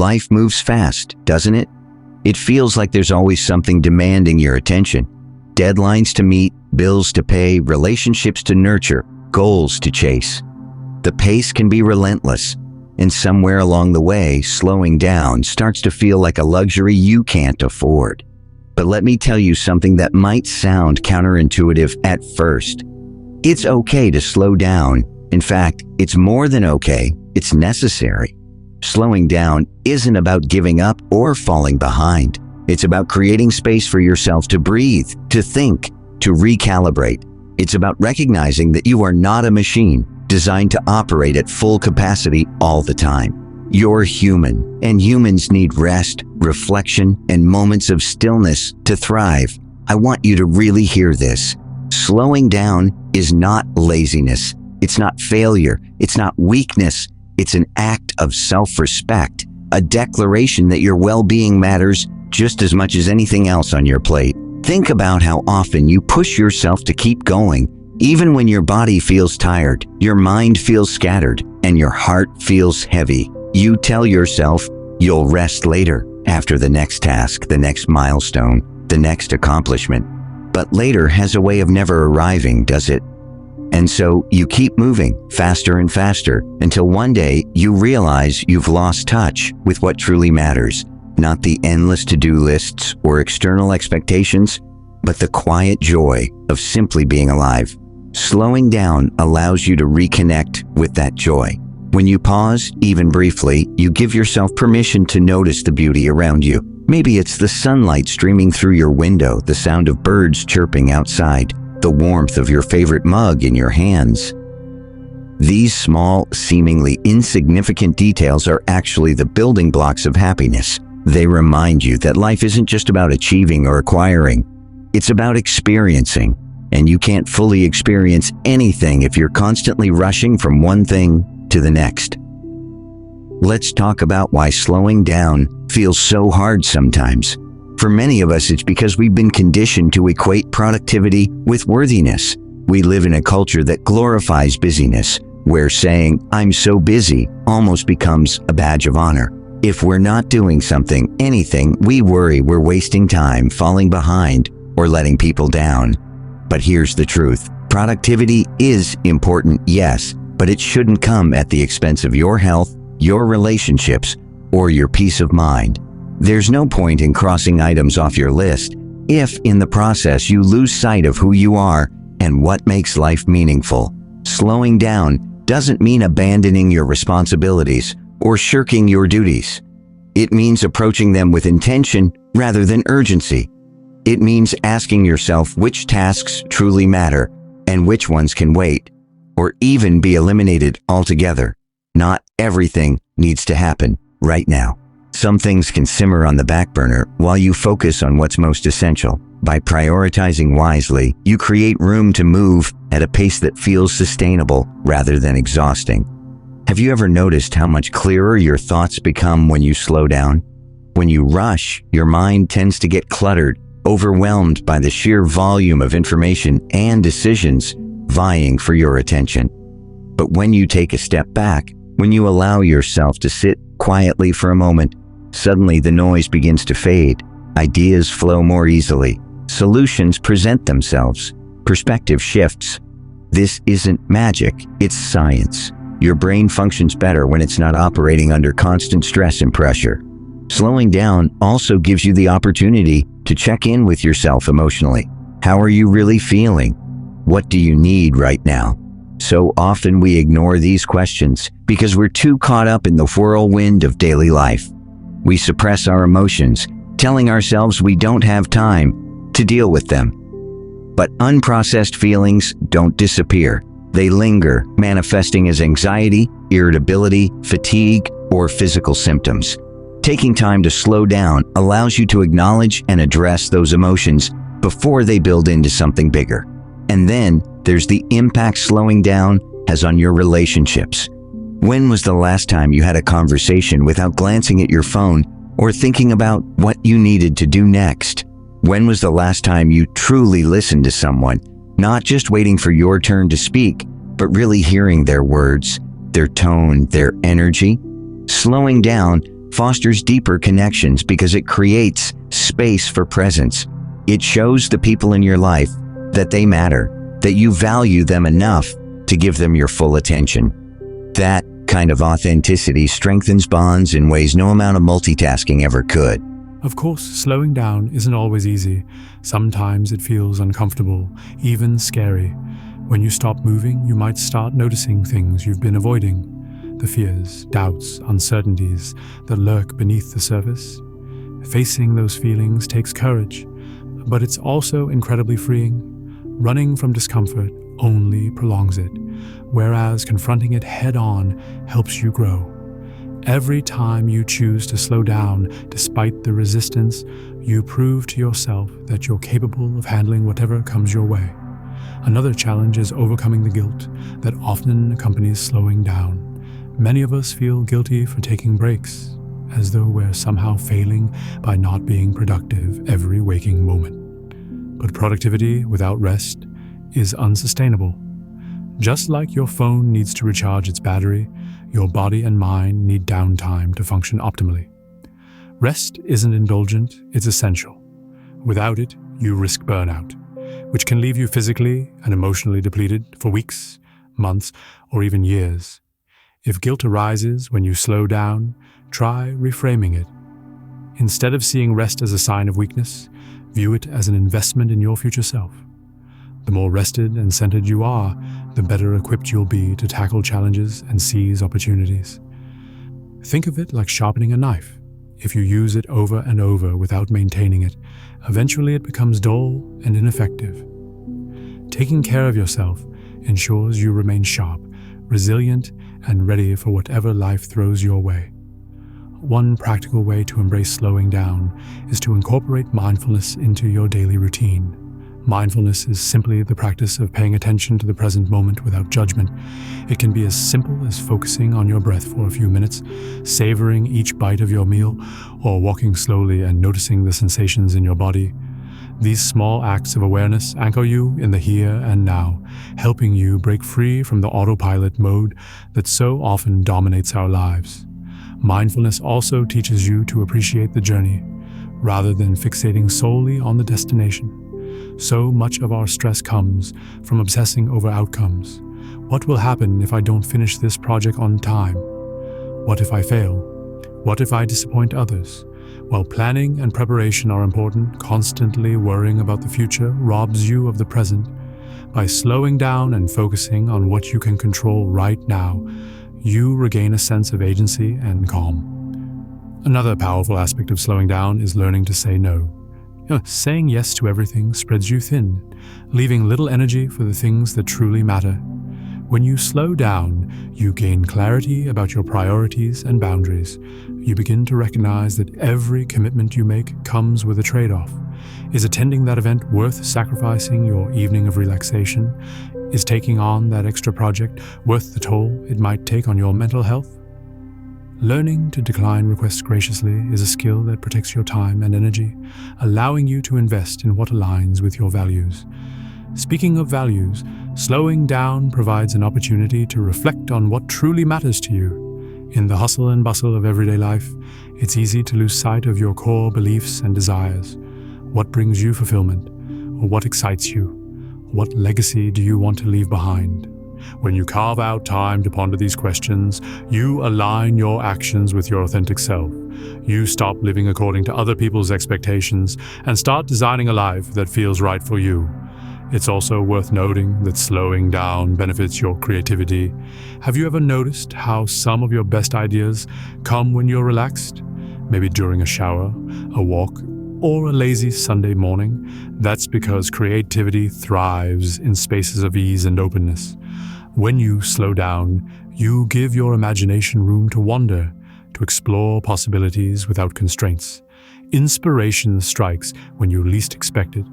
Life moves fast, doesn't it? It feels like there's always something demanding your attention. Deadlines to meet, bills to pay, relationships to nurture, goals to chase. The pace can be relentless, and somewhere along the way, slowing down starts to feel like a luxury you can't afford. But let me tell you something that might sound counterintuitive at first. It's okay to slow down. In fact, it's more than okay, it's necessary. Slowing down isn't about giving up or falling behind. It's about creating space for yourself to breathe, to think, to recalibrate. It's about recognizing that you are not a machine designed to operate at full capacity all the time. You're human, and humans need rest, reflection, and moments of stillness to thrive. I want you to really hear this. Slowing down is not laziness. It's not failure. It's not weakness. It's an act of self-respect, a declaration that your well-being matters just as much as anything else on your plate. Think about how often you push yourself to keep going, even when your body feels tired, your mind feels scattered, and your heart feels heavy. You tell yourself you'll rest later, after the next task, the next milestone, the next accomplishment. But later has a way of never arriving, does it? And so you keep moving faster and faster until one day you realize you've lost touch with what truly matters. Not the endless to-do lists or external expectations, but the quiet joy of simply being alive. Slowing down allows you to reconnect with that joy. When you pause, even briefly, you give yourself permission to notice the beauty around you. Maybe it's the sunlight streaming through your window, the sound of birds chirping outside, the warmth of your favorite mug in your hands. These small, seemingly insignificant details are actually the building blocks of happiness. They remind you that life isn't just about achieving or acquiring. It's about experiencing, and you can't fully experience anything if you're constantly rushing from one thing to the next. Let's talk about why slowing down feels so hard sometimes. For many of us, it's because we've been conditioned to equate productivity with worthiness. We live in a culture that glorifies busyness, where saying, "I'm so busy," almost becomes a badge of honor. If we're not doing anything, we worry we're wasting time, falling behind, or letting people down. But here's the truth. Productivity is important, yes, but it shouldn't come at the expense of your health, your relationships, or your peace of mind. There's no point in crossing items off your list if, in the process, you lose sight of who you are and what makes life meaningful. Slowing down doesn't mean abandoning your responsibilities or shirking your duties. It means approaching them with intention rather than urgency. It means asking yourself which tasks truly matter and which ones can wait, or even be eliminated altogether. Not everything needs to happen right now. Some things can simmer on the back burner while you focus on what's most essential. By prioritizing wisely, you create room to move at a pace that feels sustainable rather than exhausting. Have you ever noticed how much clearer your thoughts become when you slow down? When you rush, your mind tends to get cluttered, overwhelmed by the sheer volume of information and decisions vying for your attention. But when you take a step back, when you allow yourself to sit quietly for a moment, suddenly the noise begins to fade. Ideas flow more easily. Solutions present themselves. Perspective shifts. This isn't magic, it's science. Your brain functions better when it's not operating under constant stress and pressure. Slowing down also gives you the opportunity to check in with yourself emotionally. How are you really feeling? What do you need right now? So often we ignore these questions because we're too caught up in the whirlwind of daily life. We suppress our emotions, telling ourselves we don't have time to deal with them. But unprocessed feelings don't disappear. They linger, manifesting as anxiety, irritability, fatigue, or physical symptoms. Taking time to slow down allows you to acknowledge and address those emotions before they build into something bigger. And then there's the impact slowing down has on your relationships. When was the last time you had a conversation without glancing at your phone or thinking about what you needed to do next? When was the last time you truly listened to someone, not just waiting for your turn to speak, but really hearing their words, their tone, their energy? Slowing down fosters deeper connections because it creates space for presence. It shows the people in your life that they matter, that you value them enough to give them your full attention. That kind of authenticity strengthens bonds in ways no amount of multitasking ever could. Of course, slowing down isn't always easy. Sometimes it feels uncomfortable, even scary. When you stop moving, you might start noticing things you've been avoiding. The fears, doubts, uncertainties that lurk beneath the surface. Facing those feelings takes courage, but it's also incredibly freeing. Running from discomfort only prolongs it, whereas confronting it head-on helps you grow. Every time you choose to slow down despite the resistance, you prove to yourself that you're capable of handling whatever comes your way. Another challenge is overcoming the guilt that often accompanies slowing down. Many of us feel guilty for taking breaks, as though we're somehow failing by not being productive every waking moment. But productivity without rest is unsustainable. Just like your phone needs to recharge its battery, your body and mind need downtime to function optimally. Rest isn't indulgent, it's essential. Without it, you risk burnout, which can leave you physically and emotionally depleted for weeks, months, or even years. If guilt arises when you slow down, try reframing it. Instead of seeing rest as a sign of weakness, view it as an investment in your future self. The more rested and centered you are, the better equipped you'll be to tackle challenges and seize opportunities. Think of it like sharpening a knife. If you use it over and over without maintaining it, eventually it becomes dull and ineffective. Taking care of yourself ensures you remain sharp, resilient, and ready for whatever life throws your way. One practical way to embrace slowing down is to incorporate mindfulness into your daily routine. Mindfulness is simply the practice of paying attention to the present moment without judgment. It can be as simple as focusing on your breath for a few minutes, savoring each bite of your meal, or walking slowly and noticing the sensations in your body. These small acts of awareness anchor you in the here and now, helping you break free from the autopilot mode that so often dominates our lives. Mindfulness also teaches you to appreciate the journey, rather than fixating solely on the destination. So much of our stress comes from obsessing over outcomes. What will happen if I don't finish this project on time? What if I fail? What if I disappoint others? While planning and preparation are important, constantly worrying about the future robs you of the present. By slowing down and focusing on what you can control right now, you regain a sense of agency and calm. Another powerful aspect of slowing down is learning to say no. Saying yes to everything spreads you thin, leaving little energy for the things that truly matter. When you slow down, you gain clarity about your priorities and boundaries. You begin to recognize that every commitment you make comes with a trade-off. Is attending that event worth sacrificing your evening of relaxation? Is taking on that extra project worth the toll it might take on your mental health? Learning to decline requests graciously is a skill that protects your time and energy, allowing you to invest in what aligns with your values. Speaking of values, slowing down provides an opportunity to reflect on what truly matters to you. In the hustle and bustle of everyday life, it's easy to lose sight of your core beliefs and desires. What brings you fulfillment? Or what excites you? What legacy do you want to leave behind? When you carve out time to ponder these questions, you align your actions with your authentic self. You stop living according to other people's expectations and start designing a life that feels right for you. It's also worth noting that slowing down benefits your creativity. Have you ever noticed how some of your best ideas come when you're relaxed? Maybe during a shower, a walk, or a lazy Sunday morning? That's because creativity thrives in spaces of ease and openness. When you slow down, you give your imagination room to wander, to explore possibilities without constraints. Inspiration strikes when you least expect it,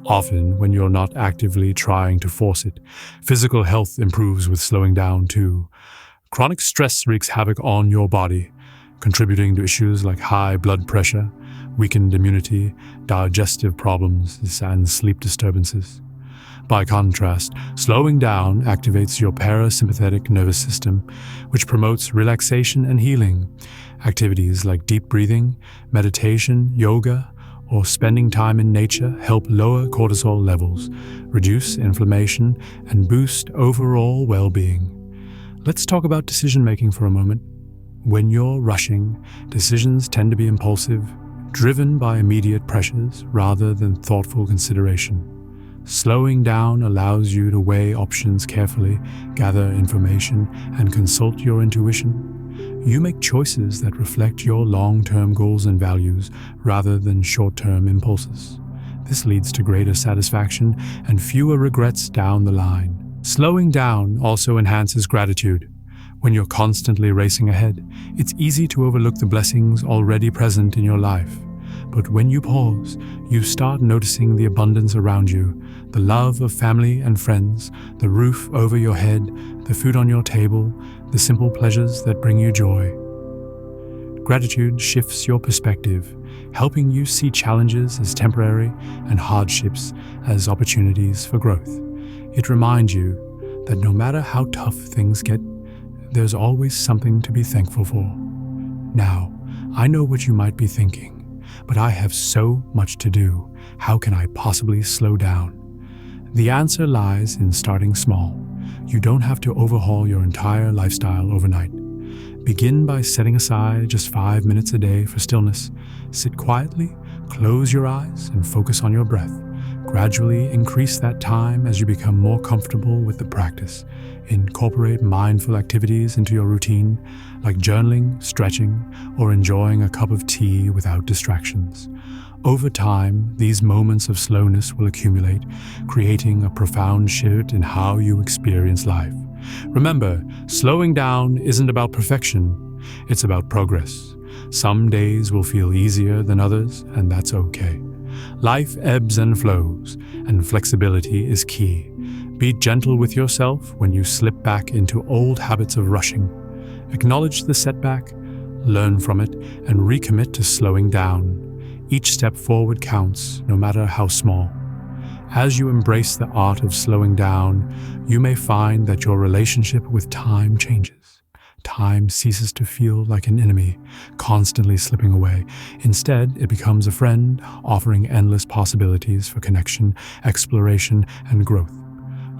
often when you're not actively trying to force it. Physical health improves with slowing down too. Chronic stress wreaks havoc on your body, contributing to issues like high blood pressure, weakened immunity, digestive problems, and sleep disturbances. By contrast, slowing down activates your parasympathetic nervous system, which promotes relaxation and healing. Activities like deep breathing, meditation, yoga, or spending time in nature help lower cortisol levels, reduce inflammation, and boost overall well-being. Let's talk about decision-making for a moment. When you're rushing, decisions tend to be impulsive, driven by immediate pressures rather than thoughtful consideration. Slowing down allows you to weigh options carefully, gather information, and consult your intuition. You make choices that reflect your long-term goals and values rather than short-term impulses. This leads to greater satisfaction and fewer regrets down the line. Slowing down also enhances gratitude. When you're constantly racing ahead, it's easy to overlook the blessings already present in your life. But when you pause, you start noticing the abundance around you, the love of family and friends, the roof over your head, the food on your table, the simple pleasures that bring you joy. Gratitude shifts your perspective, helping you see challenges as temporary and hardships as opportunities for growth. It reminds you that no matter how tough things get, there's always something to be thankful for. Now, I know what you might be thinking. But I have so much to do. How can I possibly slow down? The answer lies in starting small. You don't have to overhaul your entire lifestyle overnight. Begin by setting aside just 5 minutes a day for stillness. Sit quietly, close your eyes, and focus on your breath. Gradually increase that time as you become more comfortable with the practice. Incorporate mindful activities into your routine, like journaling, stretching, or enjoying a cup of tea without distractions. Over time, these moments of slowness will accumulate, creating a profound shift in how you experience life. Remember, slowing down isn't about perfection, it's about progress. Some days will feel easier than others, and that's okay. Life ebbs and flows, and flexibility is key. Be gentle with yourself when you slip back into old habits of rushing. Acknowledge the setback, learn from it, and recommit to slowing down. Each step forward counts, no matter how small. As you embrace the art of slowing down, you may find that your relationship with time changes. Time ceases to feel like an enemy, constantly slipping away. Instead, it becomes a friend, offering endless possibilities for connection, exploration, and growth.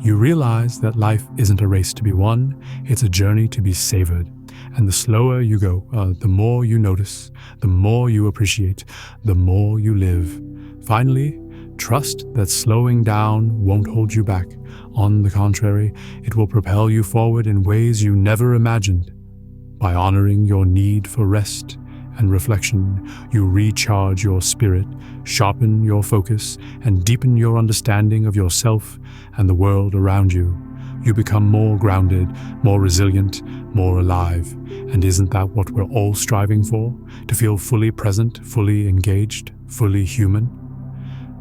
You realize that life isn't a race to be won, it's a journey to be savored. And the slower you go, the more you notice, the more you appreciate, the more you live. Finally, trust that slowing down won't hold you back. On the contrary, it will propel you forward in ways you never imagined. By honoring your need for rest and reflection, you recharge your spirit, sharpen your focus, and deepen your understanding of yourself and the world around you. You become more grounded, more resilient, more alive. And isn't that what we're all striving for? To feel fully present, fully engaged, fully human?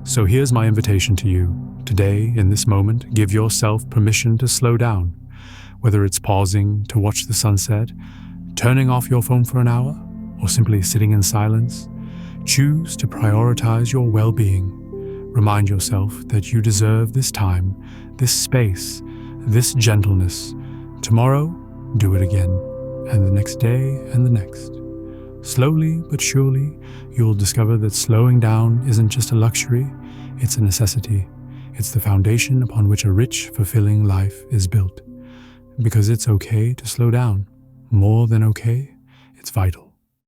So here's my invitation to you. Today, in this moment, give yourself permission to slow down. Whether it's pausing to watch the sunset, turning off your phone for an hour, or simply sitting in silence, choose to prioritize your well-being. Remind yourself that you deserve this time, this space, this gentleness. Tomorrow, do it again, and the next day and the next. Slowly but surely, you'll discover that slowing down isn't just a luxury, it's a necessity. It's the foundation upon which a rich, fulfilling life is built. Because it's okay to slow down. More than okay, it's vital.